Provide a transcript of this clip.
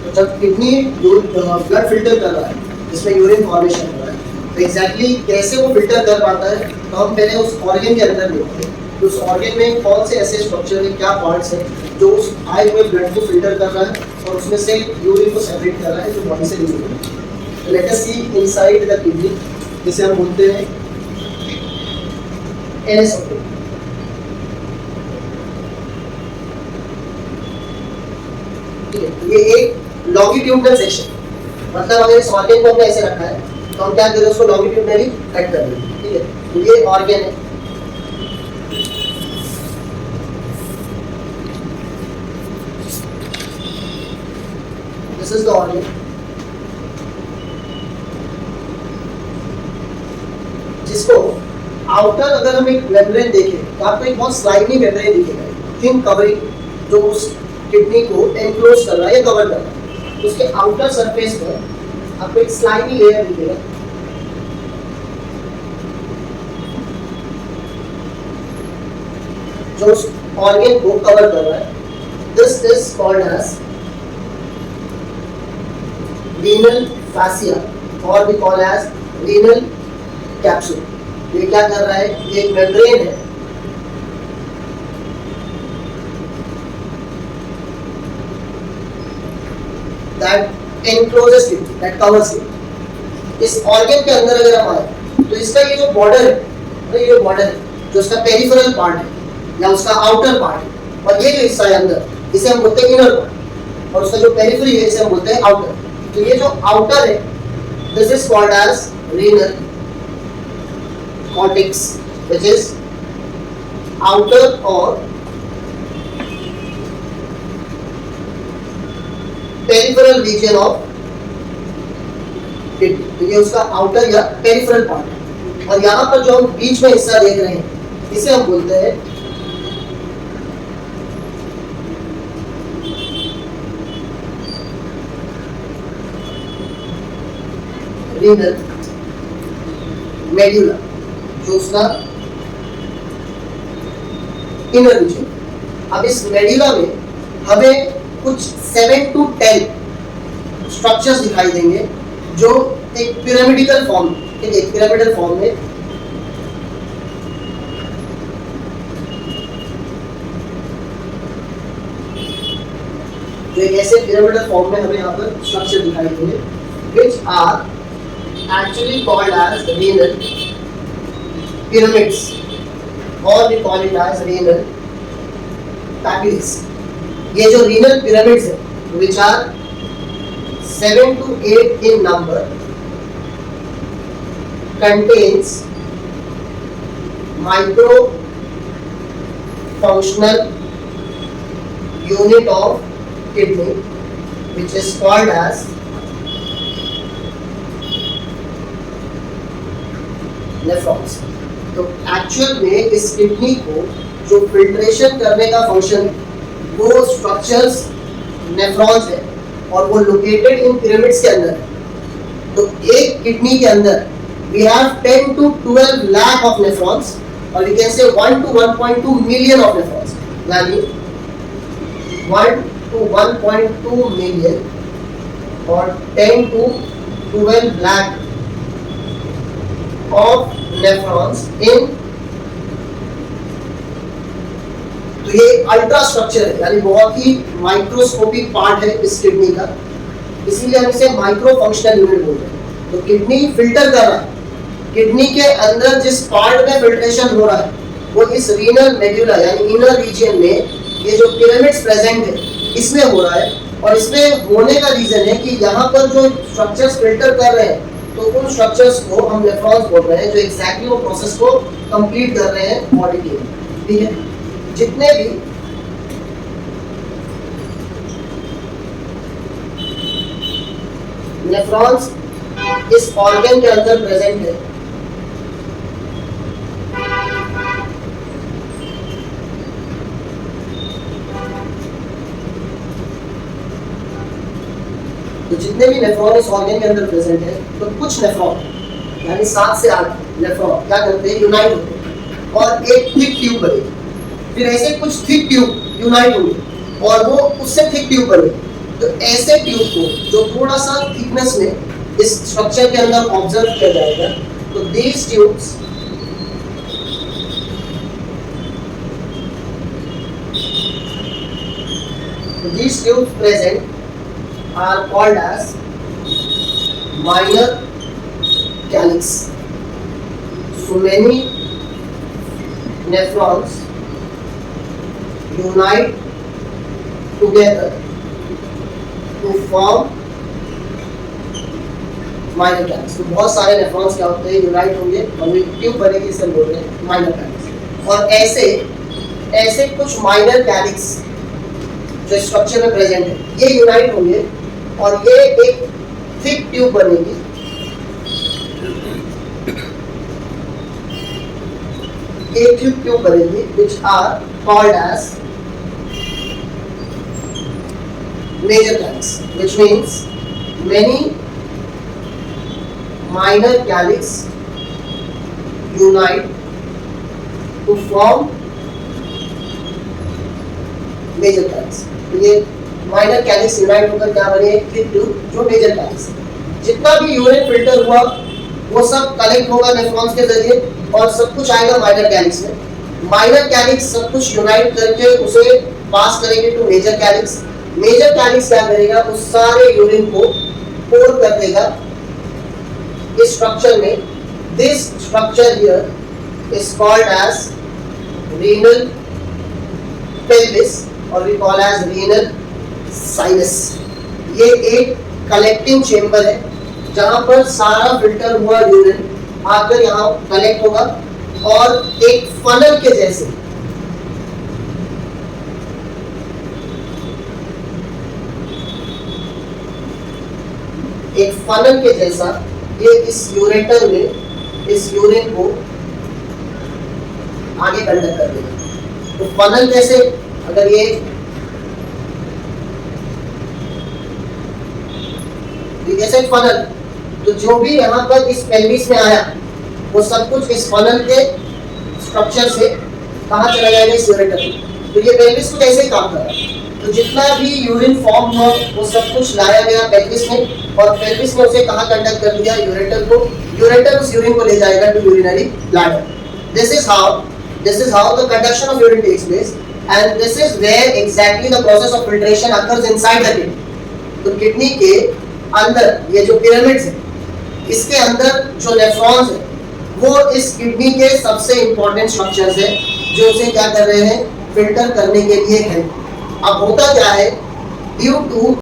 तो जब kidney blood filter कर रहा है जिसमें यूरिन फॉर्मेशन हो रहा है, तो एग्जैक्टली कैसे वो फिल्टर कर पाता है, तो हम पहले उस ऑर्गन के अंदर देखते हैं कि उस ऑर्गन में कौन से ऐसे स्ट्रक्चर है, क्या पार्ट्स हैं जो उस आए हुए ब्लड को फिल्टर कर रहा है और उसमें से यूरिन को सेपरेट कर रहा है जो बॉडी से रिलीज हो रहा है। Let us see inside the kidney, जिसे हम बोलते हैं एनएस। ये एक लॉन्गिट्यूडनल सेक्शन, मतलब अगर इस ऑर्गन को हमने ऐसे रखा है तो हम क्या करें, उसको लॉन्गिट्यूडनली कट कर देंगे। ठीक है, तो ये ऑर्गन है, दिस इज द ऑर्गन। जिसको आउटर अगर हम एक मेम्ब्रेन देखें तो आपको एक बहुत स्लाइमी मेम्ब्रेन दिखेगा, थिन कवरिंग, जो उस किडनी को एनक्लोज कर रहा है या कवर कर रहा है। तो उसके आउटर सरफेस पर आपको एक स्लाइमी लेयर दिखेगा, जो उस ऑर्गन को कवर कर रहा है। This is called as renal fascia और भी कॉल्ड एज रीनल कैप्सूल। ये क्या कर रहा है, ये एक मेम्ब्रेन है that encloses it, that covers it। इस ऑर्गन के अंदर अगर हम आए तो इसका ये जो बॉर्डर है, ये बॉर्डर है जो उसका पेरिफेरल पार्ट है या उसका आउटर पार्ट है, और ये जो हिस्सा है अंदर, इसे हम बोलते हैं इनर पार्ट, और उसका जो पेरिफेरी है इसे हम बोलते हैं आउटर। तो ये जो आउटर है, this is called as renal cortex, which is outer और पेरिफेरल रीजन ऑफ किडनी। तो ये उसका आउटर या पेरिफेरल पार्ट है, और यहाँ पर जो हम बीच में हिस्सा देख रहे हैं इसे हम बोलते हैं रीनल मेड्यूला, जो उसका इनर रीजन। अब इस मेड्यूला में हमें कुछ 7 to 10 स्ट्रक्चर्स दिखाई देंगे जो एक पिरामिडिकल फॉर्म, ठीक है, पिरामिडल फॉर्म में जो एक ऐसे पिरामिडल फॉर्म में हमें यहाँ पर स्ट्रक्चर दिखाई देंगे, which are actually called as renal pyramids, or we call it as renal papillae। ये जो रीनल पिरामिड्स है, which are 7 to 8 in number, contains micro functional unit of kidney, which is called as nephrons। तो actual में इस kidney को जो filtration करने का फंक्शन, वो स्ट्रक्चर्स नेफ्रॉन्स है और वो लोकेटेड इन पिरामिड्स के अंदर है। तो एक किडनी के अंदर we have 10 to 12 lakh of nephrons, और we can say 1 to 1.2 million of nephrons, यानी 1 to 1.2 मिलियन और 10 to 12 लाख ऑफ नेफ्रॉन्स इन। तो ये अल्ट्रा स्ट्रक्चर है, यानी बहुत ही माइक्रोस्कोपिक पार्ट है इस किडनी का, इसीलिए हम इसे माइक्रो फंक्शनल यूनिट बोलते हैं। तो किडनी फिल्टर कर रहा है, किडनी के अंदर जिस पार्ट में फिल्ट्रेशन हो रहा है वो इस रीनल मेड्यूला यानी इनर रीजन में, ये जो पिरामिड्स प्रेजेंट है इसमें हो रहा है। और इसमें होने का रीजन है कि यहाँ पर जो स्ट्रक्चर्स फिल्टर कर रहे हैं, तो उन स्ट्रक्चर्स को हम नेफ्रॉन्स बोल रहे हैं, जो एग्जैक्टली वो प्रोसेस को कंप्लीट कर रहे हैं बॉडी के। ठीक है, जितने भी नेफ्रॉन्स इस ऑर्गन के अंदर प्रेजेंट है, तो जितने भी नेफ्रॉन इस ऑर्गन के अंदर प्रेजेंट है, तो कुछ नेफ्रॉन यानी 7 से 8 नेफ्रॉन क्या करते हैं, यूनाइट होते हैं और एक थिक ट्यूब बनेगी। फिर ऐसे कुछ थिक ट्यूब यूनाइट होंगे और वो उससे थिक ट्यूब बनेगी, तो ऐसे ट्यूब को जो थोड़ा सा थिकनेस में इस स्ट्रक्चर के अंदर ऑब्जर्व किया जाएगा, तो these tubes present are called as minor calyx. So many nephrons unite together to form minor calyx. तो बहुत सारे नेफ्रॉन्स क्या होते हैं, यूनाइट होंगे और एक ट्यूब बनेगी, इसे बोल रहे हैं माइनर कैलिक्स। और ऐसे कुछ माइनर कैलिक्स जो स्ट्रक्चर में प्रेजेंट है, ये यूनाइट होंगे और ये एक थिक ट्यूब बनेगी। एक थिक ट्यूब बनेगी which are called as major calyx, which means many minor calyx unite to form major calyx। तो ये माइनर कैलिक्स यूनाइट होकर क्या बने, एक थिक ट्यूब जो मेजर कैलिक्स है। जितना भी यूरिन फिल्टर हुआ वो सब कलेक्ट होगा नेफ्रॉन्स के जरिए और सब कुछ आएगा माइनर कैलिक्स में। माइनर कैलिक्स सब कुछ यूनाइट करके उसे पास करेंगे to major calyx. Major calyx क्या करेगा, उस सारे यूरिन को पोर कर देगा इस स्ट्रक्चर में। This structure here is called as renal pelvis और we call as renal sinus. ये एक कलेक्टिंग चेंबर है जहां पर सारा फिल्टर हुआ यूरिन आकर यहाँ कलेक्ट होगा और एक फनल के जैसे ये इस यूरेटर में इस यूरिन को आगे कंडक्ट कर देगा। तो फनल जैसे अगर ये जैसे फनल, तो जो भी यहाँ पर इस पेल्विस में आया वो सब कुछ इस फनल के स्ट्रक्चर से कहाँ चला जाएगा, इस यूरेटर में। तो ये पेल्विस कुछ ऐसे ही काम कर रहा है। तो जितना भी यूरिन फॉर्म हुआ वो सब कुछ लाया गया पेल्विस में और पेल्विस ने उसे कहाँ कंडक्ट कर दिया, यूरेटर को। यूरेटर उस यूरिन को ले जाएगा to urinary bladder. This is how the conduction of urine takes place and this is where exactly the process of filtration occurs inside the kidney। तो किडनी के अंदर ये जो पिरामिड्स है, इसके अंदर जो नेफ्रॉन्स है वो इस किडनी के सबसे इंपॉर्टेंट स्ट्रक्चर्स है जो उसे क्या कर रहे हैं, फिल्टर करने के लिए है। अब होता क्या है, ड्यू टू